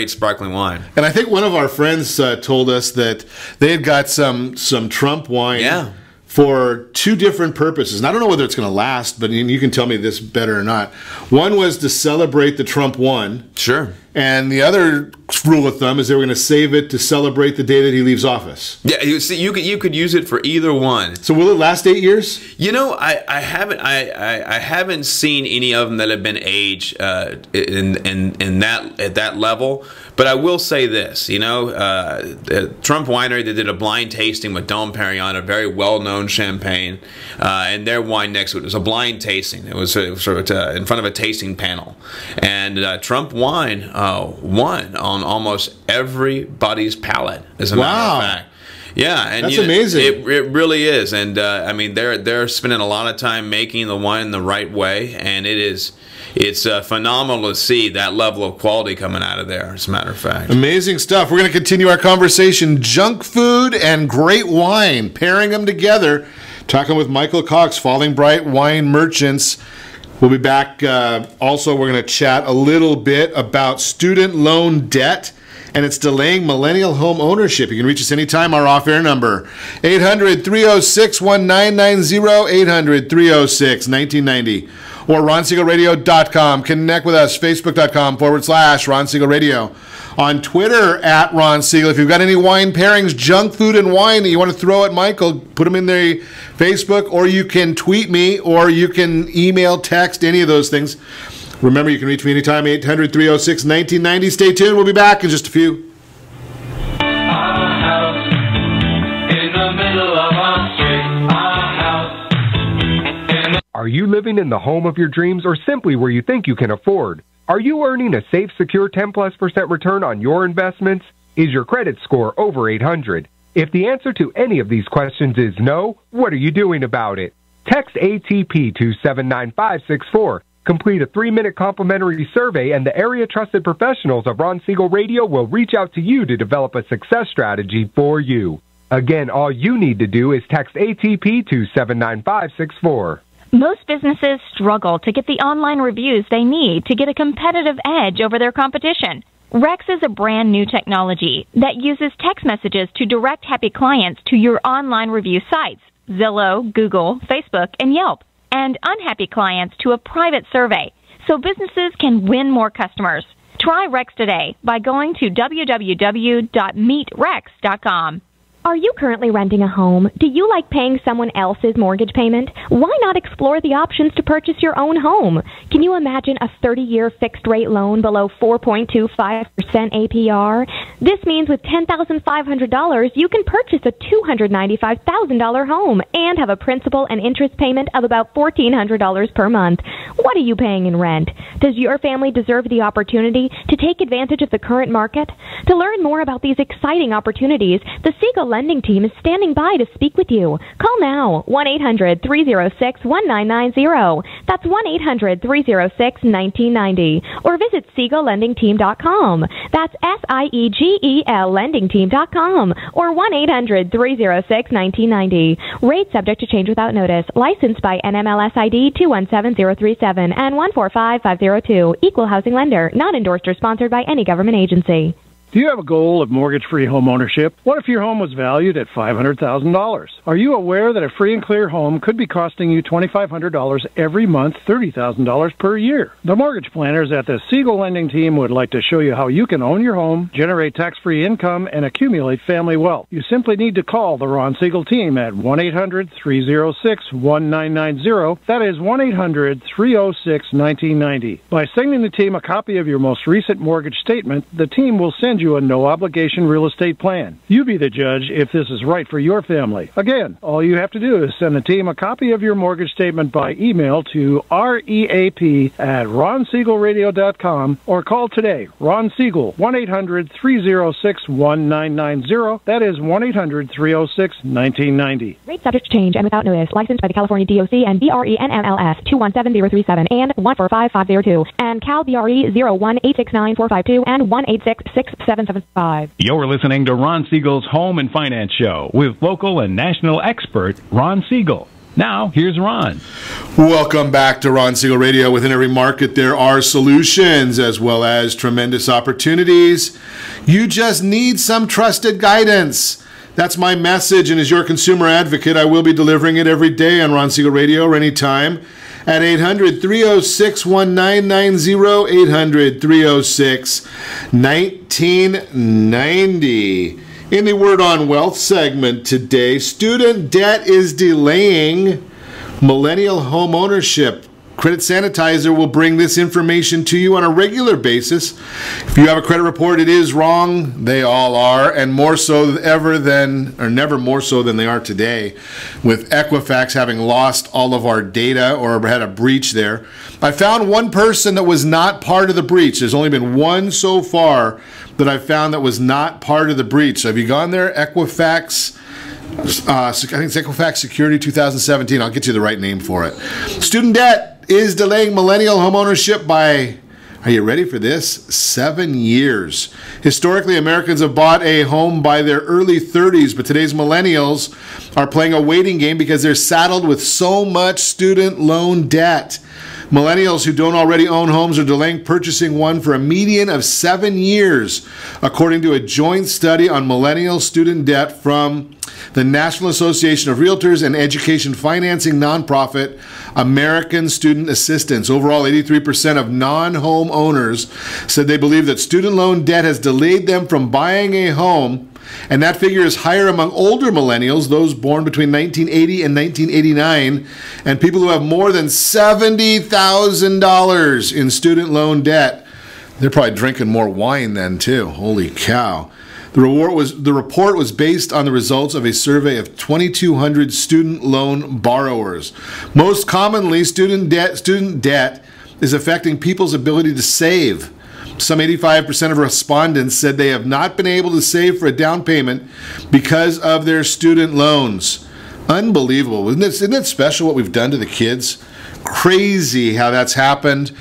sparkling wine. And I think one of our friends told us that they had got some Trump wine for two different purposes. And I don't know whether it's going to last, but you can tell me this better or not. One was to celebrate the Trump won. Sure. And the other rule of thumb is they were going to save it to celebrate the day that he leaves office. Yeah, you could use it for either one. So will it last 8 years? I haven't seen any of them that have been aged at that level. But I will say this, Trump Winery, they did a blind tasting with Dom Perignon, a very well-known champagne, and their wine next to it was a blind tasting. It was sort of in front of a tasting panel, and Trump wine won on almost everybody's palate, as a matter of fact. Yeah, and that's amazing. It really is, and they're spending a lot of time making the wine the right way, and it's phenomenal to see that level of quality coming out of there, as a matter of fact. Amazing stuff. We're going to continue our conversation, junk food and great wine, pairing them together, talking with Michael Cox, Falling Bright Wine Merchants. We'll be back. Also, we're going to chat a little bit about student loan debt, and it's delaying millennial home ownership. You can reach us anytime. Our off-air number, 800-306-1990, 800-306-1990, or RonSiegelRadio.com. Connect with us, Facebook.com/Ron Siegel Radio. On Twitter, @Ron Siegel. If you've got any wine pairings, junk food and wine that you want to throw at Michael, put them in the Facebook, or you can tweet me, or you can email, text, any of those things. Remember, you can reach me anytime, 800-306-1990. Stay tuned. We'll be back in just a few. Are you living in the home of your dreams or simply where you think you can afford? Are you earning a safe, secure 10+% return on your investments? Is your credit score over 800? If the answer to any of these questions is no, what are you doing about it? Text ATP to 79564. Complete a 3-minute complimentary survey, and the area trusted professionals of Ron Siegel Radio will reach out to you to develop a success strategy for you. Again, all you need to do is text ATP to 79564. Most businesses struggle to get the online reviews they need to get a competitive edge over their competition. Rex is a brand new technology that uses text messages to direct happy clients to your online review sites, Zillow, Google, Facebook, and Yelp, and unhappy clients to a private survey, so businesses can win more customers. Try Rex today by going to www.meetrex.com. Are you currently renting a home? Do you like paying someone else's mortgage payment? Why not explore the options to purchase your own home? Can you imagine a 30-year fixed-rate loan below 4.25% APR? This means with $10,500, you can purchase a $295,000 home and have a principal and interest payment of about $1,400 per month. What are you paying in rent? Does your family deserve the opportunity to take advantage of the current market? To learn more about these exciting opportunities, the Siegel Lending Team is standing by to speak with you. Call now, 1-800-306-1990. That's 1-800-306-1990. Or visit SiegelLendingTeam.com. That's SIEGEL LendingTeam.com. Or 1-800-306-1990. Rate subject to change without notice. Licensed by NMLS ID 217037 and 145502. Equal housing lender. Not endorsed or sponsored by any government agency. Do you have a goal of mortgage-free home ownership? What if your home was valued at $500,000? Are you aware that a free and clear home could be costing you $2,500 every month, $30,000 per year? The mortgage planners at the Siegel Lending Team would like to show you how you can own your home, generate tax-free income, and accumulate family wealth. You simply need to call the Ron Siegel team at 1-800-306-1990. That is 1-800-306-1990. By sending the team a copy of your most recent mortgage statement, the team will send you a no-obligation real estate plan. You be the judge if this is right for your family. Again, all you have to do is send the team a copy of your mortgage statement by email to reap@ronsiegelradio.com or call today. Ron Siegel, 1-800-306-1990. That is 1-800-306-1990. Rate subject to change and without notice. Licensed by the California DOC and BRE NMLS 217037 and 145502 and Cal BRE 0186945 and 1866775. You're listening to Ron Siegel's Home and Finance Show with local and national expert Ron Siegel. Now, here's Ron. Welcome back to Ron Siegel Radio. Within every market, there are solutions as well as tremendous opportunities. You just need some trusted guidance. That's my message, and as your consumer advocate, I will be delivering it every day on Ron Siegel Radio or anytime at 800-306-1990, 800-306-1990. In the Word on Wealth segment today, student debt is delaying millennial home ownership. Credit Sanitizer will bring this information to you on a regular basis. If you have a credit report, it is wrong. They all are, and more so ever than, or never more so than they are today, with Equifax having lost all of our data or had a breach there. I found one person that was not part of the breach. There's only been one so far that I found that was not part of the breach. So have you gone there? Equifax, I think it's Equifax Security 2017. I'll get you the right name for it. Student debt is delaying millennial homeownership by, are you ready for this? 7 years. Historically, Americans have bought a home by their early 30s, but today's millennials are playing a waiting game because they're saddled with so much student loan debt. Millennials who don't already own homes are delaying purchasing one for a median of 7 years, according to a joint study on millennial student debt from the National Association of Realtors and Education Financing nonprofit American Student Assistance. Overall, 83% of non-home owners said they believe that student loan debt has delayed them from buying a home, and that figure is higher among older millennials, those born between 1980 and 1989, and people who have more than $70,000 in student loan debt. They're probably drinking more wine then, too. Holy cow. The report was based on the results of a survey of 2,200 student loan borrowers. Most commonly, student debt is affecting people's ability to save. Some 85% of respondents said they have not been able to save for a down payment because of their student loans. Unbelievable. Isn't it special what we've done to the kids? Crazy how that's happened.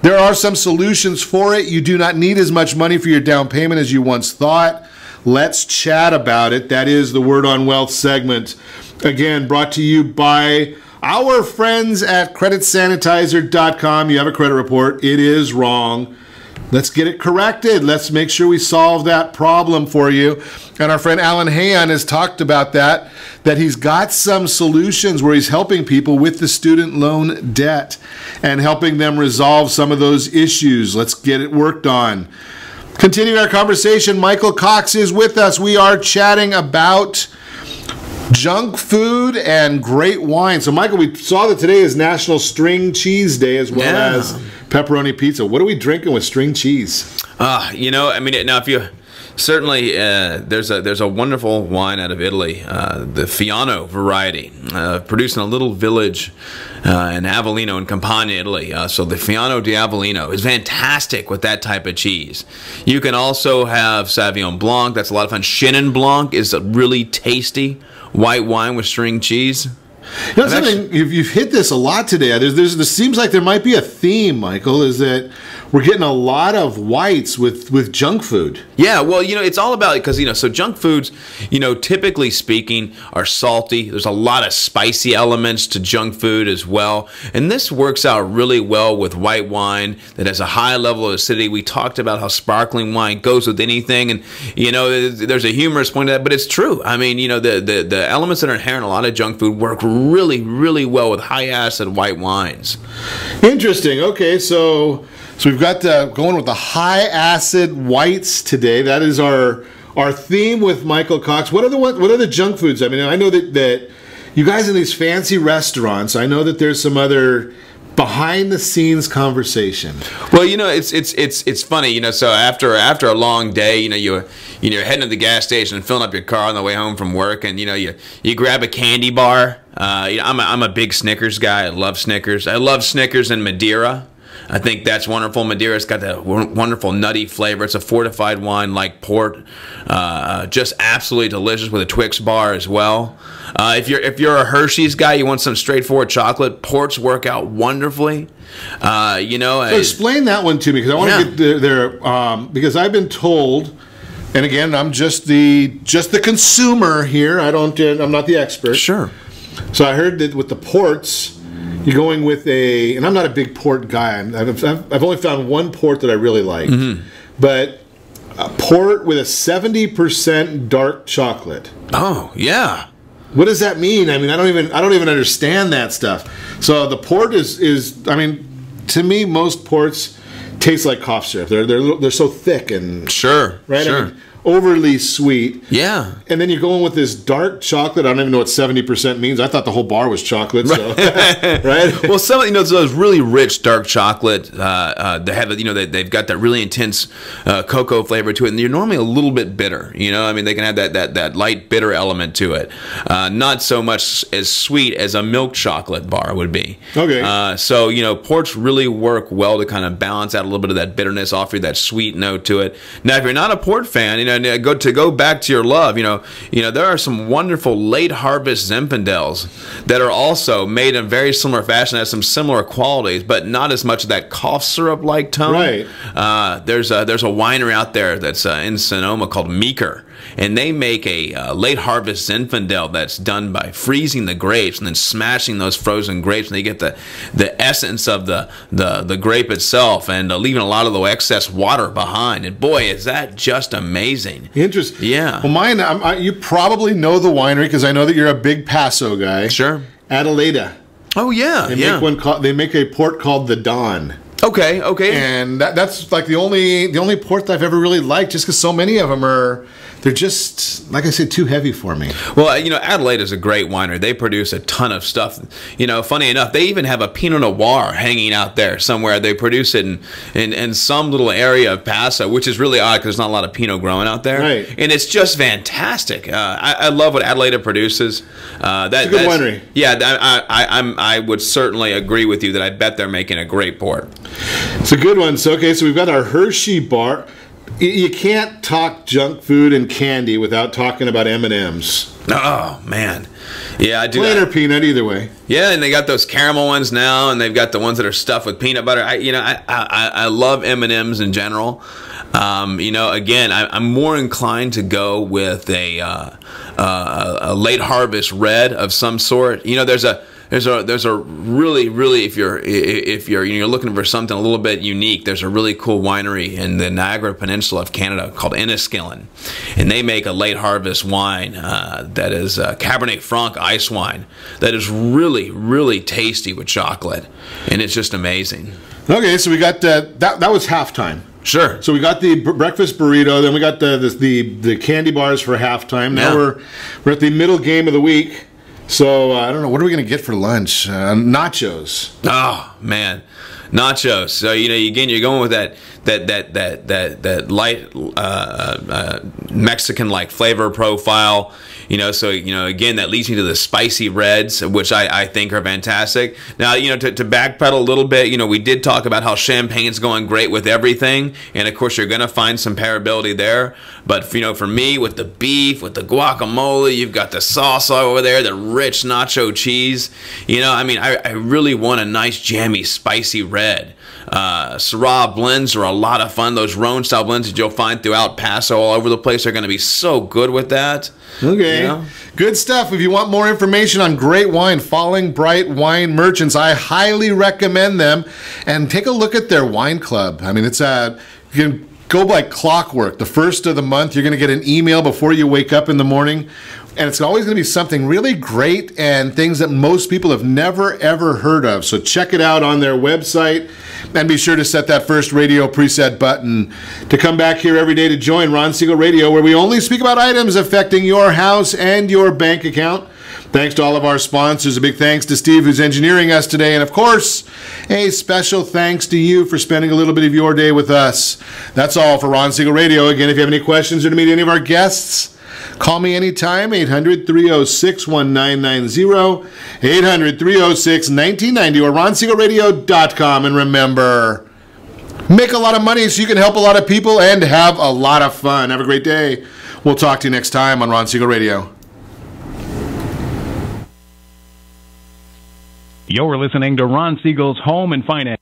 There are some solutions for it. You do not need as much money for your down payment as you once thought. Let's chat about it. That is the Word on Wealth segment. Again, brought to you by our friends at creditsanitizer.com. You have a credit report. It is wrong. Let's get it corrected. Let's make sure we solve that problem for you. And our friend Alan Hayon has talked about that he's got some solutions where he's helping people with the student loan debt and helping them resolve some of those issues. Let's get it worked on. Continuing our conversation, Michael Cox is with us. We are chatting about junk food and great wine. So, Michael, we saw that today is National String Cheese Day as well as pepperoni pizza. What are we drinking with string cheese? Now if you certainly there's a wonderful wine out of Italy, the Fiano variety, produced in a little village in Avellino in Campania, Italy. So the Fiano di Avellino is fantastic with that type of cheese. You can also have Sauvignon Blanc. That's a lot of fun. Chenin Blanc is a really tasty white wine with string cheese. You know, something, you've hit this a lot today. There seems like there might be a theme, Michael, is that we're getting a lot of whites with junk food. Yeah, well, it's all about, because, so junk foods, typically speaking, are salty. There's a lot of spicy elements to junk food as well. And this works out really well with white wine that has a high level of acidity. We talked about how sparkling wine goes with anything. And, there's a humorous point to that, but it's true. I mean, the elements that are inherent in a lot of junk food work really, really well with high acid white wines. Interesting. Okay, so we've got going with the high acid whites today. That is our theme with Michael Cox. What are the junk foods? I mean, I know that you guys in these fancy restaurants, I know that there's some other behind the scenes conversation. Well, it's funny, so after a long day, you're heading to the gas station and filling up your car on the way home from work, and you grab a candy bar. I'm a big Snickers guy. I love Snickers. I love Snickers and Madeira. I think that's wonderful. Madeira's got that wonderful nutty flavor. It's a fortified wine like port. Just absolutely delicious with a Twix bar as well. If you're a Hershey's guy, you want some straightforward chocolate, ports work out wonderfully. So explain that one to me, because I want to get there. Because I've been told, and again, I'm just the consumer here. I'm not the expert. Sure. So I heard that with the ports, you're going with and I'm not a big port guy. I've only found one port that I really like, but a port with a 70% dark chocolate. Oh yeah. What does that mean? I mean, I don't even understand that stuff. So the port is I mean, to me, most ports taste like cough syrup. They're so thick and sure, right. Sure. I mean, overly sweet. Yeah. And then you're going with this dark chocolate. I don't even know what 70% means. I thought the whole bar was chocolate. So. Right? Well, some those really rich dark chocolate, they have they've got that really intense cocoa flavor to it, and they're normally a little bit bitter. I mean, they can have that light bitter element to it. Not so much as sweet as a milk chocolate bar would be. Okay. So ports really work well to kind of balance out a little bit of that bitterness, offer that sweet note to it. Now, if you're not a port fan, go back to your love. There are some wonderful late harvest Zinfandels that are also made in very similar fashion, has some similar qualities, but not as much of that cough syrup like tone. Right. There's a winery out there that's in Sonoma called Meeker, and they make a late harvest Zinfandel that's done by freezing the grapes and then smashing those frozen grapes, and they get the essence of the grape itself, and leaving a lot of the excess water behind. And boy, is that just amazing. Interesting. Yeah. Well, mine, you probably know the winery because I know that you're a big Paso guy. Sure. Adelaida. Oh yeah. They make a port called the Dawn. Okay. And that's like the only port that I've ever really liked, just because so many of them they're just, like I said, too heavy for me. Well, Adelaide is a great winery. They produce a ton of stuff. Funny enough, they even have a Pinot Noir hanging out there somewhere. They produce it in some little area of Paso, which is really odd because there's not a lot of Pinot growing out there. Right. And it's just fantastic. I love what Adelaide produces. It's a good winery. Yeah, I would certainly agree with you that I bet they're making a great port. It's a good one. So we've got our Hershey bar. You can't talk junk food and candy without talking about M&M's. Oh, man. Yeah, I do. Plain or peanut, either way. Yeah, and they got those caramel ones now, and they've got the ones that are stuffed with peanut butter. I love M&M's in general. Again, I'm more inclined to go with a late harvest red of some sort. There's a really if you're looking for something a little bit unique, there's a really cool winery in the Niagara Peninsula of Canada called Enniskillen, and they make a late harvest wine that is Cabernet Franc ice wine that is really, really tasty with chocolate, and it's just amazing. Okay, so we got that was halftime. Sure. So we got the breakfast burrito, then we got the candy bars for halftime. Now we're at the middle game of the week. So I don't know, what are we going to get for lunch? Nachos. Oh man, nachos. So again, you're going with that light Mexican like flavor profile. Again, that leads me to the spicy reds, which I think are fantastic. Now, to backpedal a little bit, we did talk about how champagne's going great with everything, and of course you're going to find some pairability there. But for me, with the beef, with the guacamole, you've got the salsa over there, the rich nacho cheese. I really want a nice jammy, spicy red. Syrah blends are a lot of fun. Those Rhone style blends that you'll find throughout Paso all over the place are going to be so good with that. Okay. Good stuff. If you want more information on great wine, Falling Bright Wine Merchants, I highly recommend them. And take a look at their wine club. I mean, it's you can go by clockwork. The first of the month, you're going to get an email before you wake up in the morning. And it's always going to be something really great and things that most people have never, ever heard of. So check it out on their website. And be sure to set that first radio preset button to come back here every day to join Ron Siegel Radio, where we only speak about items affecting your house and your bank account. Thanks to all of our sponsors. A big thanks to Steve, who's engineering us today. And, of course, a special thanks to you for spending a little bit of your day with us. That's all for Ron Siegel Radio. Again, if you have any questions or to meet any of our guests, call me anytime, 800-306-1990, 800-306-1990, or ronsiegelradio.com. And remember, make a lot of money so you can help a lot of people and have a lot of fun. Have a great day. We'll talk to you next time on Ron Siegel Radio. You're listening to Ron Siegel's Home and Finance.